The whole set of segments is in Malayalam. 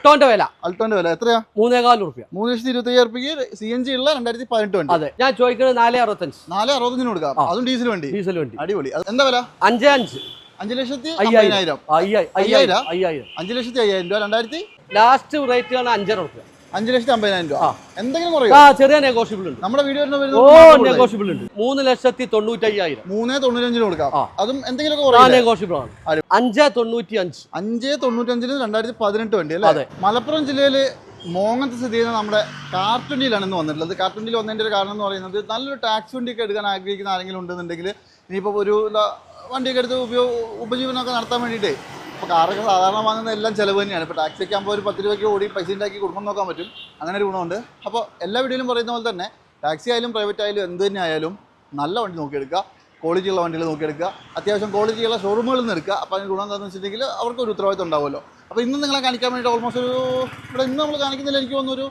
അൾട്ടോന്റെ വില എത്രയാ? 3,400 രൂപ. 3,25,000 രൂപയ്ക്ക് CNG ഉള്ള 2018 വണ്ടി. അതെ, ഞാൻ ചോദിക്കുന്നത് 4,65. 4,60 കൊടുക്കാം. അതും ഡീസൽ വണ്ടി. അടിപൊളി. എന്താ വില? 5,5. 5,50,000. 5,50,000 രൂപ. 2000 ലാസ്റ്റ് റേറ്റ് ആണ് 5,500 രൂപ. 5,50,000 രൂപ. എന്തെങ്കിലും കുറയോ? ചെറിയ നെഗോഷ്യബിൾ ഉണ്ട്. നമ്മുടെ വീഡിയോ നെഗോഷ്യബിൾ ഉണ്ട്. 3,95,000. 3,95 കൊടുക്കാം. അതും എന്തെങ്കിലും നെഗോഷ്യബിൾ ആണ്. 5,95. 5,95 2018 വണ്ടി അല്ലേ? മലപ്പുറം ജില്ലയില് മോങ്ങത്ത് സ്ഥിതി ചെയ്യുന്ന നമ്മുടെ കാർട്ടുണ്ടിയിലാണ് ഇന്ന് വന്നിട്ടുള്ളത്. കാർട്ടുണ്ടിയിൽ വന്നതിന്റെ ഒരു കാരണം എന്ന് പറയുന്നത് നല്ലൊരു ടാക്സി വണ്ടിയൊക്കെ എടുക്കാൻ ആഗ്രഹിക്കുന്ന ആരെങ്കിലും ഉണ്ടെന്നുണ്ടെങ്കിൽ ഇനിയിപ്പോൾ ഒരു വണ്ടിയൊക്കെ എടുത്ത് ഉപജീവനമൊക്കെ നടത്താൻ വേണ്ടിയിട്ടേ ഇപ്പോൾ കാറൊക്കെ സാധാരണ വാങ്ങുന്ന എല്ലാം ചിലവ് തന്നെയാണ്. ഇപ്പോൾ ടാക്സിയൊക്കെ ആകുമ്പോൾ ഒരു 10 രൂപയ്ക്ക് ഓടി പൈസ ഉണ്ടാക്കി കുടുംബം നോക്കാൻ പറ്റും. അങ്ങനെ ഒരു ഗുണമുണ്ട്. അപ്പോൾ എല്ലാ വീഡിയോയിലും പറയുന്ന പോലെ തന്നെ ടാക്സി ആയാലും പ്രൈവറ്റ് ആയാലും എന്ത് തന്നെ ആയാലും നല്ല വണ്ടി നോക്കിയെടുക്കുക, ക്വാളിറ്റിയുള്ള വണ്ടികൾ നോക്കിയെടുക്കുക, അത്യാവശ്യം ക്വാളിറ്റിയുള്ള ഷോറൂമുകളിൽ നിന്ന് എടുക്കുക. അപ്പോൾ അതിന് ഗുണം എന്താണെന്ന് വെച്ചിട്ടുണ്ടെങ്കിൽ അവർക്കൊരു ഉത്തരവാദിത്വം ഉണ്ടാവുമല്ലോ. അപ്പോൾ ഇന്ന് നിങ്ങളെ കാണിക്കാൻ വേണ്ടിയിട്ട് ഓൾമോസ്റ്റ് ഇവിടെ ഇന്ന് നമ്മൾ കാണിക്കുന്നില്ല, എനിക്ക് തോന്നുന്നു ഒരു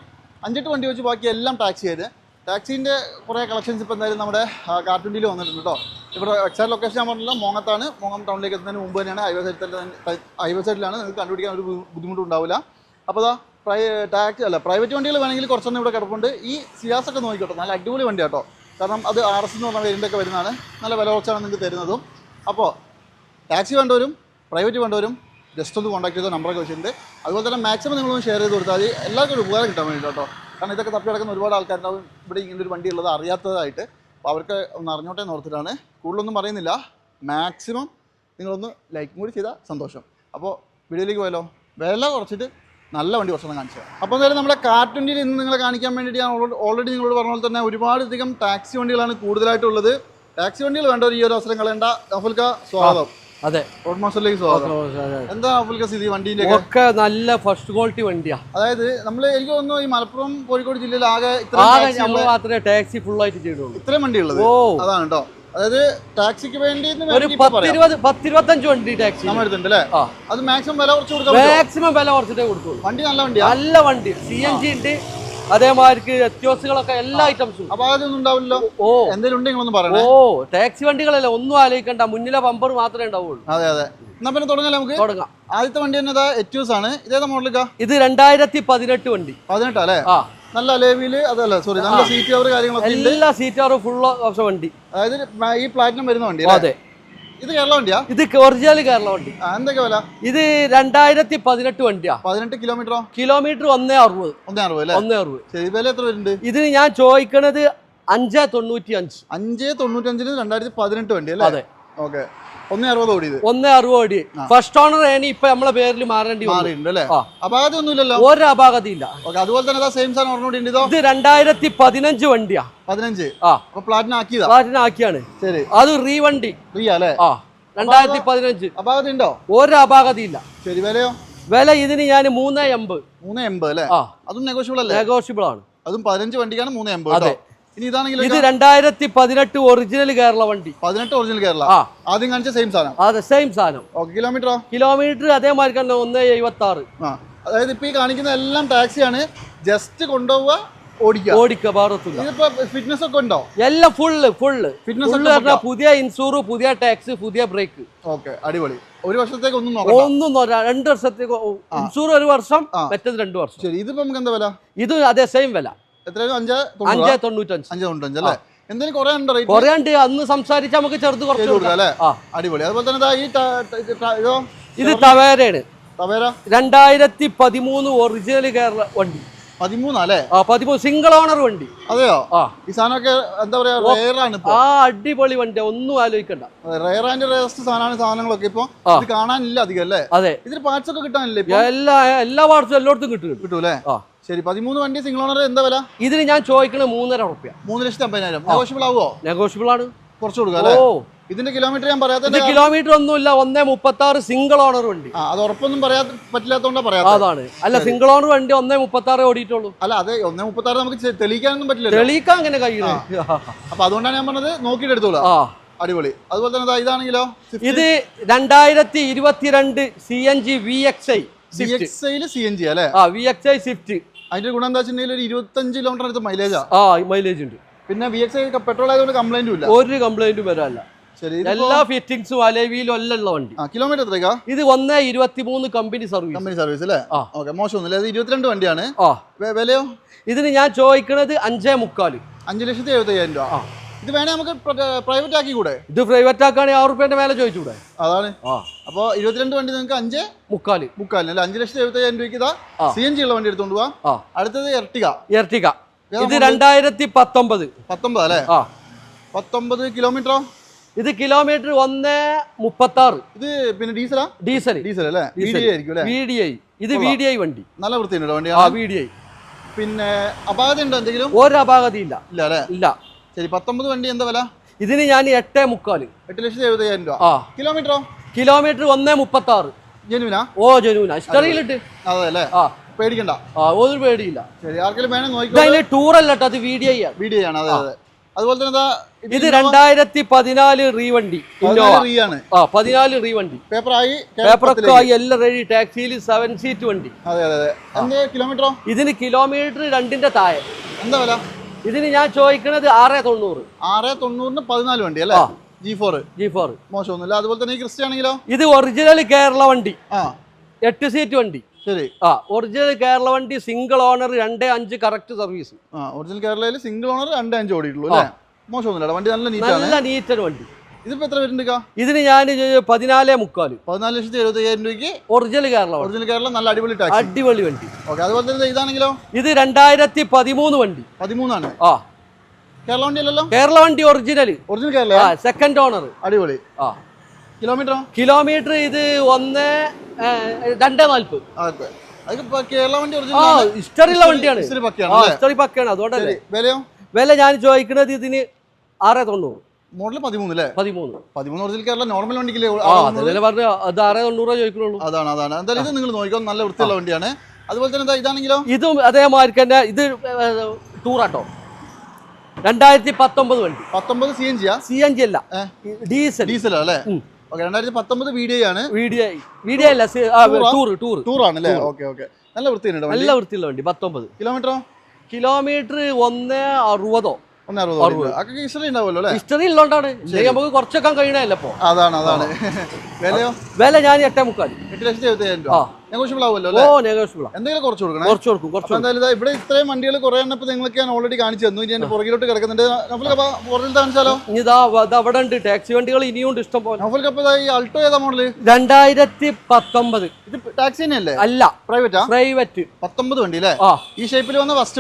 5-8 വണ്ടി വെച്ച് ബാക്കി എല്ലാം ടാക്സി ആയത്. ടാക്സീൻ്റെ കുറേ കളക്ഷൻസ് ഇപ്പോൾ എന്തായാലും നമ്മുടെ കാർട്ടുണ്ടിയിൽ വന്നിട്ടുണ്ട് കേട്ടോ. ഇവിടെ എക്സാക്ട് ലൊക്കേഷൻ ഞാൻ പറഞ്ഞില്ല, മോങ്ങത്താണ്. മോങ്ങം ടൗണിലേക്ക് എത്തുന്നതിന് മുമ്പ് തന്നെയാണ്. ഹൈവേ സൈഡിലാണ്. നിങ്ങൾക്ക് കണ്ടുപിടിക്കാൻ ഒരു ബുദ്ധിമുട്ടും ഉണ്ടാവില്ല. അപ്പോൾ അതാ പ്രൈവറ്റ് വണ്ടികൾ വേണമെങ്കിൽ കുറച്ചൊന്നും ഇവിടെ കിടപ്പുണ്ട്. ഈ സിയാസൊക്കെ നോക്കിക്കോട്ടോ, നല്ല അടിപൊളി വണ്ടി കേട്ടോ. കാരണം അത് RS എന്ന് പറഞ്ഞ വേരിയൻ്റൊക്കെ വരുന്നതാണ്. നല്ല വില കുറച്ചാണ് നിങ്ങൾക്ക് തരുന്നതും. അപ്പോൾ ടാക്സി വേണ്ടവരും പ്രൈവറ്റ് വേണ്ടവരും ജസ്റ്റ് ഒന്ന് കോൺടാക്ട് ചെയ്ത നമ്പറൊക്കെ വെച്ചിട്ടുണ്ട്. അതുപോലെ തന്നെ മാക്സിമം നിങ്ങളൊന്ന് ഷെയർ ചെയ്ത് കൊടുത്താൽ മതി. എല്ലാവർക്കും ഒരു ഉപകാരം കിട്ടാൻ വേണ്ടി കേട്ടോ. കാരണം ഇതൊക്കെ തപ്പി കിടക്കുന്ന ഒരുപാട് ആൾക്കാരുണ്ടാവും ഇവിടെ ഇങ്ങനൊരു വണ്ടി ഉള്ളത് അറിയാത്തതായിട്ട്. അപ്പോൾ അവർക്ക് ഒന്ന് അറിഞ്ഞോട്ടെ എന്ന് ഓർത്തിട്ടാണ്. കൂടുതലൊന്നും പറയുന്നില്ല. മാക്സിമം നിങ്ങളൊന്ന് ലൈക്കും കൂടി ചെയ്താൽ സന്തോഷം. അപ്പോൾ വീഡിയോയിലേക്ക് പോയല്ലോ. വില കുറച്ചിട്ട് നല്ല വണ്ടി കുറച്ചൊന്നും കാണിച്ചത്. അപ്പോൾ എന്തായാലും നമ്മുടെ കാർട്ടുണ്ടിയിൽ ഇന്ന് നിങ്ങളെ കാണിക്കാൻ വേണ്ടിയിട്ട് ഞാൻ ഓൾറെഡി നിങ്ങളോട് പറഞ്ഞ പോലെ തന്നെ ഒരുപാടധികം ടാക്സി വണ്ടികളാണ് കൂടുതലായിട്ടുള്ളത്. ടാക്സി വണ്ടികൾ വേണ്ടവർ ഈ ഒരു അവസരം കളയേണ്ട. അഫുൽക്ക സ്വാഗതം. അതെ, റോഡ് മാസ്റ്ററിലേക്ക് സ്വാഗതം. എന്താ അഫുൽക്ക സ്ഥിതി വണ്ടീൻ്റെ ഒക്കെ? നല്ല ഫസ്റ്റ് ക്വാളിറ്റി വണ്ടിയാ. അതായത് നമ്മൾ എനിക്ക് തോന്നുന്നു ഈ മലപ്പുറം കോഴിക്കോട് ജില്ലയിൽ ആകെ മാത്രമേ ടാക്സി ഫുൾ ആയിട്ട് ചെയ്തുള്ളൂ. ഇത്രയും വണ്ടിയുള്ളത് അതാണ് കേട്ടോ. അതായത് ടാക്സിക്ക് വേണ്ടി ഒരു 10-25 വണ്ടി ടാക്സി നമ്മൾ എടുത്തിട്ടുണ്ട് അല്ലേ? അത് മാക്സിമം വില കുറച്ച് കൊടുക്കാം. മാക്സിമം വില കുറച്ചിട്ടേ കൊടുക്കുള്ളൂ. വണ്ടി നല്ല വണ്ടി, നല്ല വണ്ടി. CNG ഉണ്ട്, അതേമാതിരി എത്യോസുകളൊക്കെ എല്ലാ ഐറ്റംസും. അപ്പൊ അതൊന്നും ഉണ്ടാവില്ലല്ലോ. എന്തെങ്കിലും ഉണ്ടെങ്കിലൊന്നും പറയണേ. ടാക്സി വണ്ടികളല്ല, ഒന്നും ആലോചിക്കണ്ട. മുന്നിലെ ബമ്പർ മാത്രമേ ഉണ്ടാവുള്ളൂ. അതെ. എന്നാ പിന്നെ തുടങ്ങാം, നമുക്ക് തുടങ്ങാം. ആദ്യത്തെ വണ്ടി തന്നെ എത്യോസ് ആണ്. ഇതേതാ മോഡലിക്കാ? ഇത് 2018 വണ്ടി. 18 അല്ലേ? നല്ല ലേവില് അതല്ല, സോറി, നല്ല സീറ്റ് കവർ കാര്യങ്ങളൊക്കെ എല്ലാ സീറ്റ് കവർ ഫുൾ ഓപ്ഷൻ വണ്ടി. അതായത് ഈ പ്ലാറ്റിനം വരുന്ന വണ്ടി. അതെ. ഇത് കേരള വണ്ടിയാ? ഇത് ഒറിജിനൽ കേരള വണ്ടി. എന്തൊക്കെ വില? ഇത് 2018 വണ്ടിയാ. 18 കിലോമീറ്ററോ? കിലോമീറ്റർ 160. 160 അല്ലേ? 160. ശരി, വില എത്ര വരുന്നുണ്ട്? ഇതിന് ഞാൻ ചോദിക്കണത് 595. 595 2018 വണ്ടി അല്ലേ? അതെ. ഓക്കെ. 160 ഓടിയത്. 160 ഓടി. ഫസ്റ്റ് ഓണർ ഇപ്പൊ നമ്മളെ പേരിൽ മാറേണ്ടി മാറിയിട്ടുണ്ട് അല്ലേ? അപാകതയൊന്നുമില്ലല്ലോ? ഒരു അപാകതയില്ല. അതുപോലെ തന്നെ സെയിം സാധനം ഓർമ്മ. ഇത് 2015 വണ്ടിയാ. 15. പ്ലാറ്റിനം ആക്കിയതാ? പ്ലാറ്റിനം ആക്കിയാണ്. ശരി. അത് റീവണ്ടി. അല്ലേ? 2015. അപാകത ഉണ്ടോ? ഒരു അപാകതയില്ല. ശരി. വിലയോ? വില ഇതിന് ഞാൻ 380. 380 അല്ലേ? അതും നെഗോഷ്യബിൾ അല്ലേ? നെഗോഷ്യബിൾ ആണ്. അതും 15 വണ്ടിക്കാണ് 380. ഇനി ഇതാണെങ്കിൽ ഇത് 2018 ഒറിജിനൽ കേരള വണ്ടി. 18 ഒറിജിനൽ കേരള. ആദ്യം കാണിച്ച സെയിം സാധനം. അതെ, സെയിം സാധനം. കിലോമീറ്ററോ? കിലോമീറ്റർ അതേമാതിരി തന്നെ 176. അതായത് ഇപ്പൊ ഈ കാണിക്കുന്ന എല്ലാം ടാക്സിയാണ്. ജസ്റ്റ് കൊണ്ടുപോവുക, ഓടിക്കുക, ഭാരത്തില്ല. ഇതിപ്പോ ഫിറ്റ്നസ് ഒക്കെ ഉണ്ടോ? എല്ലാം ഫുള്ള് ഫിറ്റ്നസ്. പുതിയ ഇൻഷൂർ, പുതിയ ടാക്സ്, പുതിയ ബ്രേക്ക്. ഓക്കെ, അടിപൊളി. ഒരു വർഷത്തേക്ക് ഒന്നും 2 വർഷത്തേക്ക് ഇൻഷൂർ 1 വർഷം, മറ്റേത് 2 വർഷം. ശരി. ഇതിപ്പോ നമുക്ക് എന്താ വില? ഇത് അതേ സെയിം വില. എത്രയായിരുന്നു? 595 അല്ലേ? എന്തെങ്കിലും കുറെ ഉണ്ട്. അന്ന് സംസാരിച്ച് നമുക്ക് ചെറുത് കുറച്ച് കൊടുക്കാം അല്ലേ? അടിപൊളി. അതുപോലെ തന്നെ ഇത് തവേരയാണ്. തവേര 2013 ഒറിജിനൽ കേരള വണ്ടി. 13 അല്ലേ? 13 സിംഗിൾ ഓണർ വണ്ടി. അതെയോ? ഈ സാധനമൊക്കെ എന്താ പറയാ, റെയറാണ്. അടിപൊളി വണ്ടിയാ, ഒന്നും ആലോചിക്കണ്ട. റെയർ ആൻഡ് റേറസ്റ്റ് സാധനങ്ങളൊക്കെ ഇപ്പൊ ഇത് കാണാനില്ല അധികം അല്ലേ? അതെ. ഇതിന് പാർട്സ് ഒക്കെ കിട്ടാനില്ലേ? എല്ലാ പാർട്സും എല്ലായിടത്തും കിട്ടൂലേ? ശരി. 13 വണ്ടി സിംഗിൾ ഓണർ. എന്താ വില? ഇതിന് ഞാൻ ചോദിക്കണത് 3.5 രൂപ. 3,50,000. നെഗോഷ്യബിൾ ആവുമോ? നെഗോഷ്യബിൾ ആണ്. കുറച്ച് കൊടുക്കാം അല്ലേ? ഇതിന്റെ കിലോമീറ്റർ ഞാൻ പറയാത്ത. കിലോമീറ്റർ ഒന്നുമില്ല. 136 സിംഗിൾ ഓണർ വണ്ടി. അത് ഉറപ്പൊന്നും പറ്റില്ലാത്തോണ്ടാ പറയാ. അതാണ്. അല്ല, സിംഗിൾ ഓണർ വണ്ടി 136 ഓടിയിട്ടുള്ളൂ. അല്ല, അതെ, 136 നമുക്ക് തെളിയിക്കാനൊന്നും പറ്റില്ല. തെളിയിക്കാൻ അങ്ങനെ കഴിയില്ല. അപ്പൊ അതുകൊണ്ടാണ് ഞാൻ പറഞ്ഞത് നോക്കിയിട്ട് എടുത്തോളാം. അടിപൊളി. അതുപോലെ തന്നെ ഇതാണെങ്കിലോ? ഇത് 2022 CNG VXI. CNG അല്ലേ? VXI Swift. അതിന്റെ ഗുണം എന്താ വെച്ചിട്ടുണ്ടെങ്കിൽ ഒരു 25 കിലോമീറ്റർ അടുത്ത് മൈലേജാ. മൈലേജ് ഉണ്ട്. പിന്നെ VXI പെട്രോൾ ആയതുകൊണ്ട് കംപ്ലൈന്റും ഇല്ല. ഒരു കംപ്ലൈന്റും വരാല്ല. ശരി എല്ലാ ഫിറ്റിംഗ്സും അലവിയിലും എല്ലാം ഉള്ള വണ്ടി. കിലോമീറ്റർ എത്രയ്ക്കാ? ഇത് 1.23 കമ്പനി സർവീസ് അല്ലേ? ഓക്കെ, മോശമൊന്നുമില്ല. ഇത് 22 വണ്ടിയാണ്. വിലയോ? ഇതിന് ഞാൻ ചോദിക്കുന്നത് 5.75. 5,75,000 രൂപ. ഇത് വേണേ നമുക്ക് പ്രൈവറ്റ് ആക്കി കൂടെ? ഇത് പ്രൈവറ്റ് ആക്കുകയാണെങ്കിൽ 6 റുപ്യന്റെ മേലെ ചോദിച്ചൂടെ? അതാണ്. അപ്പോൾ 22 വണ്ടി നിങ്ങൾക്ക് 5.75 അല്ലേ? 5,75,000 രൂപയ്ക്ക് ഇതാ CNG ഉള്ള വണ്ടി എടുത്തോണ്ട് പോവാം. അടുത്തത് എർട്ടിക. ഇത് 2019 അല്ലേ? 19 കിലോമീറ്ററോ? ഇത് കിലോമീറ്റർ 1.36. ഇത് പിന്നെ ഡീസൽ അല്ലേ? VDI. ഇത് VDI വണ്ടി. നല്ല വൃത്തിയുണ്ട് വണ്ടി. VDI. പിന്നെ അപാകത ഉണ്ടോ എന്തെങ്കിലും? ഒരു അപാകതയില്ല. ഇല്ല അല്ലേ? ഇല്ല. ശരി, 19 വണ്ടി എന്താ വില? ഇതിന് ഞാൻ 8.75. 8,70,000 രൂപ. കിലോമീറ്ററോ? കിലോമീറ്റർ 1.36. ജെനുവിനാ? ജെനുവിനാ. ഹിസ്റ്ററിയിലിട്ട്. അതെ അല്ലേ? പേടിക്കണ്ട. ഒരു പേടിയില്ല. ശരി, ആർക്കെങ്കിലും വേണം നോക്കിക്കോ. ടൂർ അല്ല, അത് VDI ആണ്. അതെ അതെ. അതുപോലെ തന്നെ ഇത് 2014 റീവണ്ടി. 14 റീവണ്ടി. പേപ്പറൊക്കെ ആയി എല്ലാം റെഡി. ടാക്സിയിൽ 7 സീറ്റ് വണ്ടി. അതെ അതെ. കിലോമീറ്ററോ? ഇതിന് കിലോമീറ്റർ 2ന്റെ താഴെ. എന്താ വില? ഇതിന് ഞാൻ ചോദിക്കുന്നത് 6.90. 6.90 14 വണ്ടി അല്ലേ? G4. മോശമൊന്നുമില്ല. അതുപോലെ തന്നെ ഈ ക്രിസ്റ്റ ആണെങ്കിലോ? ഇത് ഒറിജിനൽ കേരള വണ്ടി. 8 സീറ്റ് വണ്ടി. ശരി. ഒറിജിനൽ കേരള വണ്ടി, single owner, 2.5 correct service. Original കേരളയിൽ സിംഗിൾ ഓണർ 2.5 ഓടിയിട്ടുള്ളൂ അല്ലേ? മോശമൊന്നുമില്ല. വണ്ടി നല്ല നീറ്റാണ്. വണ്ടി. ഇതിപ്പോ എത്ര വരുന്നുണ്ട്? ഇതിന് ഞാൻ 14.75. 14,70,000 രൂപയ്ക്ക് ഒറിജിനൽ കേരള നല്ല അടിപൊളി വണ്ടി. ഓക്കെ. അതുപോലെ തന്നെ ഇതാണെങ്കിലോ? ഇത് 2013 വണ്ടി. 13 ആണ്. കേരള വണ്ടി അല്ലല്ലോ? കേരള വണ്ടി ഒറിജിനൽ കേരള. Second owner. അടിപൊളി. കിലോമീറ്റർ ഇത് 2.40. കേരള വണ്ടി ഹിസ്റ്ററിയുള്ള വണ്ടിയാണ്. ഹിസ്റ്ററി പക്കയാണ്. അതുകൊണ്ടല്ലേ. വില ഞാൻ ചോദിക്കുന്നത് ഇതിന് 6.90. മോഡൽ 13 അല്ലേ? 13 ഒറിജിനൽ കേരള നോർമൽ വണ്ടിക്കില്ലേ? പറഞ്ഞു അത് 6.90 ചോദിക്കുള്ളൂ. അതാണ്. എന്തായാലും ഇത് നിങ്ങൾ നോക്കിക്കോ, നല്ല വൃത്തിയുള്ള വണ്ടിയാണ്. അതുപോലെ തന്നെ ഇതാണെങ്കിലോ? ഇതും അതേമാതിരി തന്നെ. ഇത് ടൂറാട്ടോ. 2019 വണ്ടി. 19 CNG അല്ല, ഡീസൽ അല്ലേ? 2019 VDI ആണ്. VDI അല്ല, ടൂർ ആണ് അല്ലേ? ഓക്കെ. നല്ല വൃത്തിയുള്ള വണ്ടി. 19 കിലോമീറ്ററോ? കിലോമീറ്റർ 1.60. ഹിസ്റ്ററി ഉള്ളതുകൊണ്ടാണ് നമുക്ക് കുറച്ചൊക്കെ കഴിയണല്ലോ. അതാണ്. വില ഞാൻ 8.75. 8,70,000 രൂപ. നെഗോഷ്യബിൾ ആവുമല്ലോ? എന്തെങ്കിലും കുറച്ച് കൊടുക്കും. എന്തായാലും ഇവിടെ ഇത്രയും വണ്ടികൾ കുറെ എണ്ണപ്പോൾ നിങ്ങൾക്ക് ഞാൻ ഓൾറെഡി കാണിച്ചു തന്നു. ഇനി എന്റെ പുറകിലോട്ട് കിടക്കുന്നുണ്ട്. പുറകിൽ കാണിച്ചാലോ? അവിടെ ഉണ്ട് ടാക്സി വണ്ടികൾ ഇനിയും ഇഷ്ടം പോലെ. ഈ അൾട്ടോ ഏതാ മോഡല്? 2019. ഇത് ടാക്സി തന്നെയല്ലേ? അല്ല, പ്രൈവറ്റ്. 19 വണ്ടി അല്ലേ? ഈ ഷേപ്പിൽ വന്ന ഫസ്റ്റ്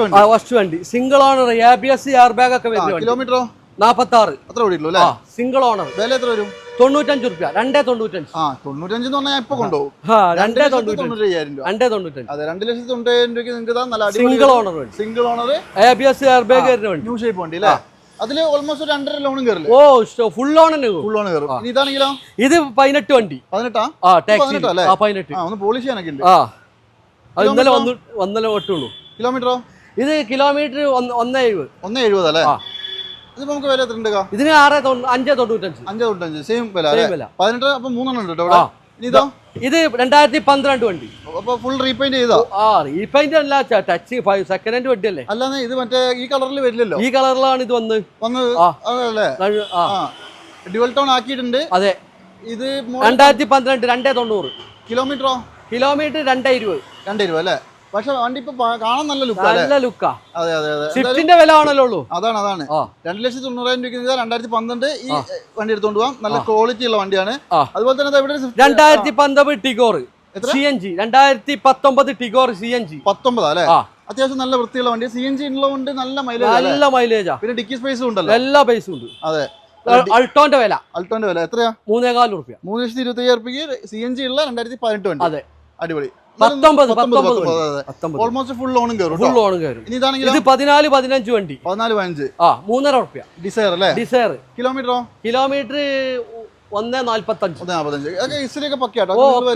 വണ്ടി. Single owner, ABS, air bag ഒക്കെ വരുന്നത്. കിലോമീറ്ററോ? 46. അത്ര ഓടിയുള്ളൂ അല്ലേ? Single owner. വില എത്ര വരും? 95 രൂപ. 2.95. 95 എന്ന് പറഞ്ഞാൽ ഇപ്പൊ കൊണ്ടുപോകും. 2.95. 2.95. അതെ, 2,90,000 രൂപയ്ക്ക് നിങ്ങൾക്ക് നല്ല single owner ABS air bag വരുന്ന വണ്ടി. ന്യൂ ഷേപ്പ് വണ്ടി അല്ലേ? അതില് ഓൾമോസ്റ്റ് 2.5 ലോണും കയറില്ല. ഫുൾ ഓൺ കയറും. ഇതാണെങ്കിലോ? ഇത് 18 വണ്ടി. 18 ഒന്ന് പോളിഷ് ചെയ്യാനൊക്കെ ഉണ്ട്. ഇന്നലെ ഒട്ടുള്ളൂ. കിലോമീറ്ററോ? ഇത് കിലോമീറ്റർ 1.70 അല്ലേ? നമുക്ക് വില എത്ര ഉണ്ട്? ഇതിന് 5.95. സെയിം വില. 18. അപ്പൊ 3 ഉണ്ട് കേട്ടോ ഇവിടെ. ഇതോ? ഇത് 2012 വണ്ടി. അപ്പൊ ഫുൾ റീപെയിന്റ് ചെയ്തോ? റീപെയിന്റ് അല്ല, ടച്ച് സെക്കൻഡ് ഹാൻഡ് വണ്ടി അല്ലേ? അല്ലാതെ ഇത് മറ്റേ ഈ കളറിൽ വരില്ലല്ലോ. ഈ കളറിലാണ് ഇത് വന്നത്. അതല്ലേ? ഡ്യുവൽ ടോൺ ആക്കിയിട്ടുണ്ട്. അതെ. ഇത് 2012. 2.90. കിലോമീറ്ററോ? കിലോമീറ്റർ 2.20 അല്ലേ? പക്ഷെ വണ്ടി ഇപ്പൊ കാണാൻ നല്ല ലുക്കാ. അതെ. സ്വിഫ്റ്റിന്റെ വില ആണല്ലോ. അതാണ്. 2,90,000 രൂപയ്ക്ക് 2012 ഈ വണ്ടി എടുത്തോണ്ട് പോവാം. നല്ല ക്വാളിറ്റി ഉള്ള വണ്ടിയാണ്. അതുപോലെ തന്നെ ഇവിടെ 2019 ടിഗോർ CNG. 2019 ടിഗോർ CNG. 19 അല്ലേ? അത്യാവശ്യം നല്ല വൃത്തിയുള്ള വണ്ടി. CNG ഉള്ളതുകൊണ്ട് നല്ല മൈലേജാ. പിന്നെ ഡിക്കി സ്പേസും ഉണ്ടല്ലോ. എല്ലാ പൈസയും ഉണ്ട്. അതെ. അൾട്ടോന്റെ വില എത്രയാ? 3.25 രൂപ. 3,25,000 രൂപയ്ക്ക് CNG ഉള്ള 2018 വണ്ടി. അതെ, അടിപൊളി. 19 ഓൾമോസ്റ്റ് ഫുൾ ലോണും കയറും. ഇനി ഇതാണെങ്കിൽ ഇത് 14-15 വണ്ടി. 14-15. 3.5 രൂപ. ഡിസയർ അല്ലേ? ഡിസയർ. കിലോമീറ്ററോ? കിലോമീറ്റർ 1.45.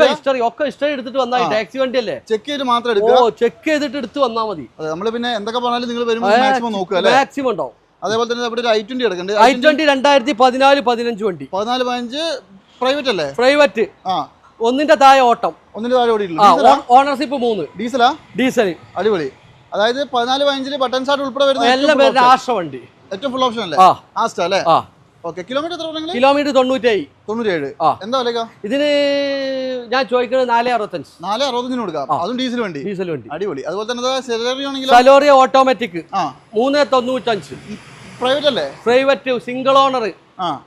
ഹിസ്റ്ററി ഒക്കെ ഹിസ്റ്ററി എടുത്തിട്ട് വന്നാൽ ടാക്സി വണ്ടി അല്ലേ? ചെക്ക് ചെയ്ത് മാത്രം എടുക്കുക. ചെക്ക് ചെയ്തിട്ട് എടുത്ത് വന്നാൽ മതി. നമ്മള് പിന്നെ എന്തൊക്കെ പറഞ്ഞാലും നിങ്ങൾ വരുമ്പോൾ മാക്സിമം നോക്കുക അല്ലേ? മാക്സിമം ഉണ്ടാവും. അതേപോലെ തന്നെ ഇവിടെ ഒരു i20 എടുക്കുന്നുണ്ട്. i20 2014-15 വണ്ടി. 14-15 പ്രൈവറ്റ് അല്ലേ? പ്രൈവറ്റ്. ഒന്നിന്റെ താഴെ ഓട്ടം. ഓണർഷിപ്പ് 3. ഡീസലാ? ഡീസൽ. അടിപൊളി. അതായത് 14-15 ബട്ടൺ സ്റ്റാർട്ട് ഉൾപ്പെടെ വരുന്ന എല്ലാം രാഷ്ട്ര വണ്ടി. ഏറ്റവും ഫുൾ ഓപ്ഷൻ അല്ലേ? ആസ്റ്റ അല്ലേ? ഓക്കെ, കിലോമീറ്റർ എത്ര പറഞ്ഞാൽ? കിലോമീറ്റർ 97. 97. എന്താ വിലക്കാ ഇതിന് ഞാൻ ചോദിക്കുന്നത് 465. 465 കൊടുക്കാം. അതും ഡീസൽ വണ്ടി. ഡീസൽ വണ്ടി അടിപൊളി. അതുപോലെ തന്നെ സെലറി ആണെങ്കിൽ സലോറിയ ഓട്ടോമാറ്റിക് 395. പ്രൈവറ്റ് അല്ലേ? Private single owner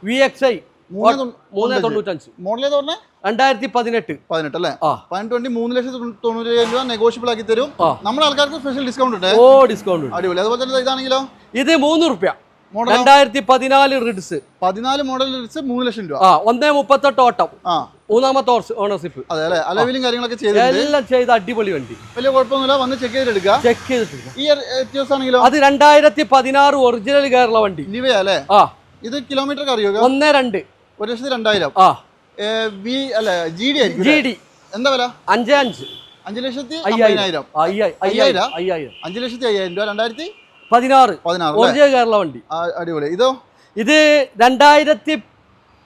VXI 395. Model ഏതാ പറഞ്ഞേ? 2018 അല്ലേ? 18 വണ്ടി 3,90,000 രൂപ നെഗോഷ്യബിൾ ആക്കി തരും. നമ്മുടെ ആൾക്കാർക്ക് സ്പെഷ്യൽ ഡിസ്കൗണ്ട് ഉണ്ട്. ഡിസ്കൗണ്ട്. അടിപൊളി. അതുപോലെ തന്നെ ഇതാണെങ്കിലോ ഇത് 3 രൂപ. 2014 റിഡ്സ് 14 മോഡൽ റിഡ്സ് 3 ലക്ഷം രൂപ. 138 ഓട്ടം. മൂന്നാമത്തെ ഓണർഷിപ്പ്. അതെ അല്ലേ? അലവിലും കാര്യങ്ങളൊക്കെ ചെയ്തിട്ടുണ്ട്. എല്ലാം ചെയ്ത അടിപൊളി വണ്ടി. വലിയ കുഴപ്പമൊന്നുമില്ല. വന്ന് ചെക്ക് ചെയ്തെടുക്കുക. ഈ എറ്റിയോസ് ആണെങ്കിലോ അത് 2016 ഒറിജിനൽ കേരള വണ്ടി. നിവയാ അല്ലേ? ഇത് കിലോമീറ്റർ അറിയോ? 1.2 1,02,000. GD ആയിരിക്കും. GD എന്താ വില? 5,500. 5,50,000. 5,50,000 രൂപ. 2016 ഒറിജിനൽ കേരള വണ്ടി. അടിപൊളി. ഇതോ? ഇത്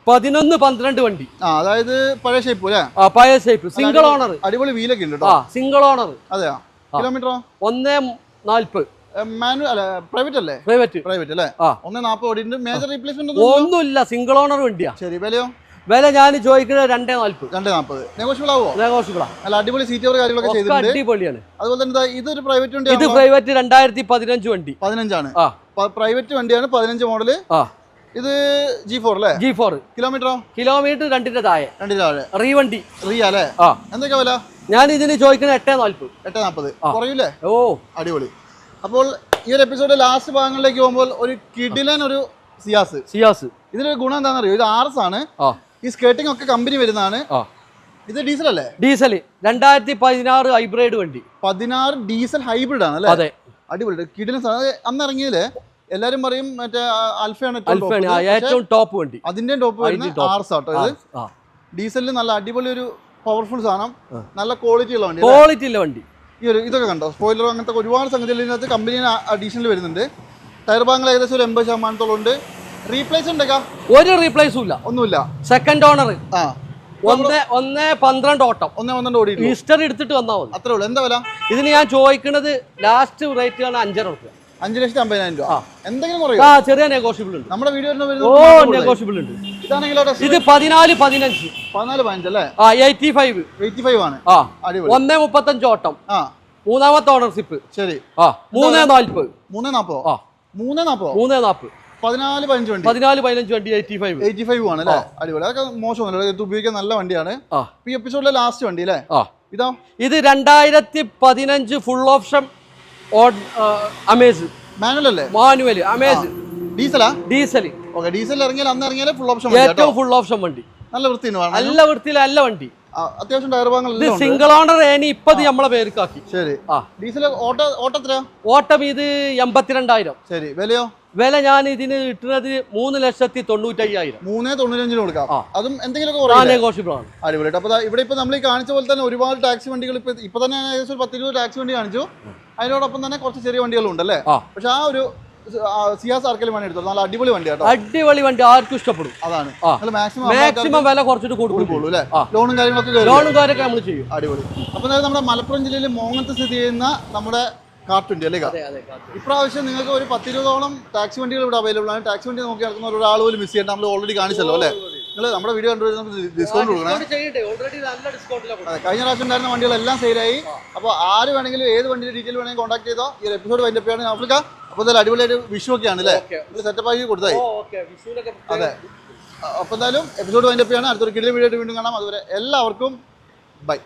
2011-12 വണ്ടി. അതായത് പഴയ ഷേപ്പ് അല്ലേ? പഴയ ഷേപ്പ് സിംഗിൾ ഓണർ. അടിപൊളി വീലൊക്കെ ഉണ്ട്. Single owner. അതെയോ? കിലോമീറ്ററോ? 1.40. മാനുവൽ അല്ല, പ്രൈവറ്റ് അല്ലേ? പ്രൈവറ്റ് അല്ലേ? 1.40 ഓടിയിട്ടുണ്ട്. മേജർ റീപ്ലേസ്മെന്റ് ഒന്നുമില്ല. സിംഗിൾ ഓണർ വണ്ടിയാ. ശരി. വിലയോ? വില ഞാൻ ചോദിക്കുന്നത് 2.40. 2.40. നെഗോഷ്യബിൾ ആവോ? നെഗോഷ്യബിൾ. അല്ല, അടിപൊളി സീറ്റ് കവർ കാര്യങ്ങളൊക്കെ ചെയ്തിട്ടുണ്ട്. അടിപൊളിയാണ്. അതുപോലെ തന്നെ ഇതൊരു പ്രൈവറ്റ് വണ്ടി. ഇത് പ്രൈവറ്റ് 2015 വണ്ടി. 15 ആണ്. പ്രൈവറ്റ് വണ്ടിയാണ്. 15 മോഡല്. ഇത് G4 അല്ലേ? G4. കിലോമീറ്ററോ? കിലോമീറ്റർ 2 താഴെ. റീവണ്ടി. അല്ലേ? എന്തൊക്കെ വില? ഞാൻ ഇതിന് ചോദിക്കുന്നത് 8.40. 8.40. കുറയൂലേ? അടിപൊളി. അപ്പോൾ ഈ ഒരു എപ്പിസോഡ് ലാസ്റ്റ് ഭാഗങ്ങളിലേക്ക് പോകുമ്പോൾ ഒരു കിടിലൻ ഒരു സിയാസ്. ഇതിനൊരു ഗുണം എന്താണെന്ന് അറിയോ? ഇത് RS ആണ്. ഈ സ്കേർട്ടിംഗ് ഒക്കെ കമ്പനി വരുന്നതാണ്. ഇത് ഡീസൽ അല്ലേ? ഡീസൽ 2016 ഹൈബ്രിഡ് വണ്ടി. 16 ഡീസൽ ഹൈബ്രിഡ് ആണ് അല്ലേ? അടിപൊളി. കിടിലൻ. അന്ന് ഇറങ്ങിയതില് എല്ലാരും പറയും മറ്റേ അൽഫയാണ് ഏറ്റവും ടോപ്പ് വണ്ടി. അതിന്റെ ടോപ്പ് വരുന്നത് RS ആട്ടോ. ഇത് ഡീസലിൽ നല്ല അടിപൊളി ഒരു പവർഫുൾ സാധനം. നല്ല ക്വാളിറ്റി ഉള്ള വണ്ടി. ഇതൊക്കെ കണ്ടോ? സ്പോയിലർ അങ്ങനത്തെ ഒരുപാട് സംഗതികൾ ഇതിനകത്ത് കമ്പനി അഡീഷണൽ വരുന്നുണ്ട്. ടയർ ഭാഗങ്ങൾ ഏകദേശം ഒരു 80% ഉണ്ട്. റീപ്ലേസ് ഉണ്ടോ? ഒരു റീപ്ലേസും ഇല്ല. ഒന്നുമില്ല. Second owner. 1.12 ഓട്ടം. 1.12 ഓടി. ഹിസ്റ്ററി എടുത്തിട്ട് വന്നാൽ മതി. അത്രേ ഉള്ളൂ. എന്താ വില? ഇതിന് ഞാൻ ചോദിക്കുന്നത് ലാസ്റ്റ് റേറ്റ് ആണ് 5.5 രൂപ. 5,50,000 രൂപ. എന്തെങ്കിലും കുറയോ? ചെറിയ നെഗോഷ്യബിൾ ഉണ്ട്. നമ്മുടെ വീഡിയോ നെഗോഷ്യബിൾ ഉണ്ട്. ഇതാണെങ്കിലോ? ഇത് 14-15. 14-15 അല്ലേ? 85 ആണ്. 1.35 ഓട്ടം. മൂന്നാമത്തെ ഓണർഷിപ്പ്. ശരി. 3.40. 3.40. 14-15 വണ്ടി. 14-15 വണ്ടി. 85 ആണ് അല്ലേ? അടിപൊളി. അതൊക്കെ മോശമൊന്നുമില്ല. ഇത് ഉപയോഗിക്കാൻ നല്ല വണ്ടിയാണ്. ഈ എപ്പിസോഡിലെ ലാസ്റ്റ് വണ്ടി അല്ലേ? ഇതോ? ഇത് 2015 full option Amaze. Manual Amaze. Diesel. Diesel ഇറങ്ങിയാൽ അന്ന് ഇറങ്ങിയാൽ ഫുൾ ഓപ്ഷൻ. ഏറ്റവും ഫുൾ ഓപ്ഷൻ വണ്ടി. നല്ല വൃത്തിയിൽ നല്ല വണ്ടി. അത്യാവശ്യം ടയർ ഭാഗങ്ങൾ സിംഗിൾ ഓണർ ഇപ്പത് നമ്മളെ പേർക്കാക്കി. ശരി. ഡീസൽ ഓട്ടം ഇത് 82,000. ശരി. വിലയോ? വില ഞാൻ ഇതിന് കിട്ടുന്നത് 3,95,000. 3.95 കൊടുക്കാം. അതും എന്തെങ്കിലും നെഗോഷ്യബിൾ ആണ്. അടിപൊളി. അപ്പൊ ഇവിടെ ഇപ്പൊ നമ്മൾ ഈ കാണിച്ച പോലെ തന്നെ ഒരുപാട് ടാക്സി വണ്ടികൾ ഇപ്പൊ തന്നെ ഏകദേശം 10-20 ടാക്സി വണ്ടി കാണിച്ചു. അതിനോടൊപ്പം തന്നെ കുറച്ച് ചെറിയ വണ്ടികളും ഉണ്ട് അല്ലേ? പക്ഷെ ആ ഒരു സിയാസ് ആർക്കെങ്കിലും വേണ്ടി എടുത്തോ. നല്ല അടിപൊളി വണ്ടി കേട്ടോ. അടിപൊളി വണ്ടി. ആർക്കും ഇഷ്ടപ്പെടും. അതാണ്. മാക്സിമം വില കുറച്ചിട്ട് കൊടുക്കുള്ളൂ അല്ലേ? ലോണും കാര്യങ്ങളൊക്കെ നമ്മൾ ചെയ്യും. അടിപൊളി. അപ്പൊ നമ്മുടെ മലപ്പുറം ജില്ലയിൽ മോങ്ങത്ത് സ്ഥിതി ചെയ്യുന്ന നമ്മുടെ കാർട്ടുണ്ട് അല്ലേ? ഇപ്രാവശ്യം നിങ്ങൾക്ക് ഒരു 10-20ഓളം ടാക്സി വണ്ടികൾ ഇവിടെ അവൈലബിൾ ആണ്. ടാക്സി വണ്ടി നോക്കി നടക്കുന്ന ഒരാൾ പോലും മിസ് ചെയ്യേണ്ട. നമ്മൾ ഓൾറെഡി കാണിച്ചല്ലോ അല്ലേ? നിങ്ങൾ നമ്മുടെ വീഡിയോ കണ്ടു നമുക്ക് ഡിസ്കൗണ്ട് കൊടുക്കണം. കഴിഞ്ഞ പ്രാവശ്യം ഉണ്ടായിരുന്ന വണ്ടികളെല്ലാം സെയിലായി. അപ്പോൾ ആര് വേണമെങ്കിലും ഏത് വണ്ടിയുടെ ഡീറ്റെയിൽ വേണമെങ്കിൽ കോൺടാക്ട് ചെയ്തോ. ഈ ഒരു എപ്പിസോഡ് വൈൻഡപ്പ് ചെയ്യാണ് ആഫ്രിക്ക. അപ്പോൾ എന്തായാലും അടിപൊളിയായിട്ട് വിഷു ഒക്കെ ആണ് അല്ലേ? സെറ്റപ്പ് ആക്കി കൊടുത്തായി. അതെ. അപ്പോൾ എന്തായാലും എപ്പിസോഡ് വൈൻഡപ്പ് ചെയ്യാണ്. അടുത്തൊരു കിടിലൻ വീഡിയോ വീണ്ടും കാണാം. അതുവരെ എല്ലാവർക്കും ബൈ.